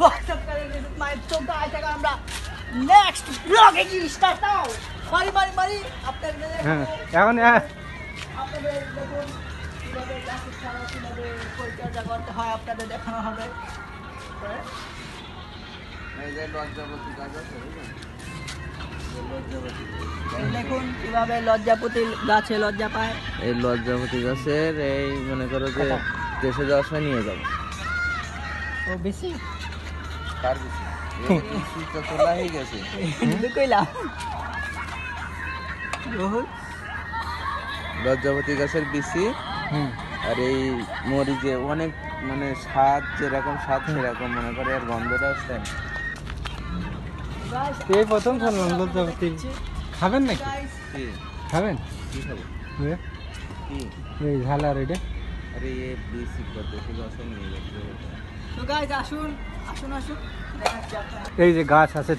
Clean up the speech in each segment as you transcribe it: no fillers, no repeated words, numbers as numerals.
What's up guys, this is my so guys এখন আমরা next ব্লগে কি স্টার্ট নাও মারি আপনাদের এখন আপনাদের দেখুন কিভাবে গাছের ছাড়া কিভাবে পরিচর্যা করতে হয় আপনাদের দেখানো হবে এই যে লজ্জাপতি গাছ আছে দেখুন কিভাবে লজ্জাপতি গাছে লজ্জা পায়। এই লজ্জাপতি গাছের এই মনে করো যে দেশে যাওয়ার সময় নিয়ে যাবো। ও বেশি কার বেশি? এই বেশি তো তোলা হয়ে গেছে। কইলাম লজ্জাপতি গাছের বিচি আর এই মরিচে অনেক মানে স্বাদ যেরকম স্বাদ সেরকম মনে করে আর গন্ধটা আসছে এই প্রথম শুনলাম লজ্জাপতি খাবেন নাকি? কি খাবেন? কি খাবো? কি এই ঝালার এটা আরে এ বিচি কত দেশে যাওয়ার সময় নিয়ে যাচ্ছে। তো গাইস আসুন দেখাচ্ছি আপনাদের। এই যে গাছ আছে,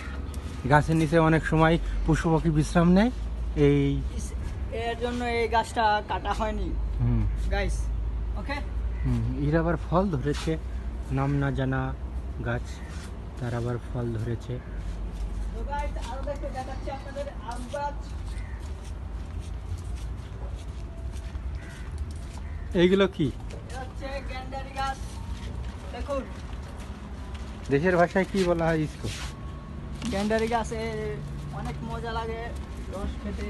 গাছের নিচে অনেক সময় পশু পাখি বিশ্রাম নেয়। এই এর জন্য এই গাছটা কাটা হয়নি গাইস। ওকে এর আবার ফল ধরেছে, নাম না জানা গাছ, তার আবার ফল ধরেছে। তো গাইস আরো দেখাচ্ছি আপনাদের আম গাছ। এইগুলো কি? এটা হচ্ছে গ্যান্ডারি গাছ। দেখুন দেশের ভাষায় কি বলা হয় ইসকো? গ্যান্ডারি গাছে অনেক মজা লাগে রস খেতে।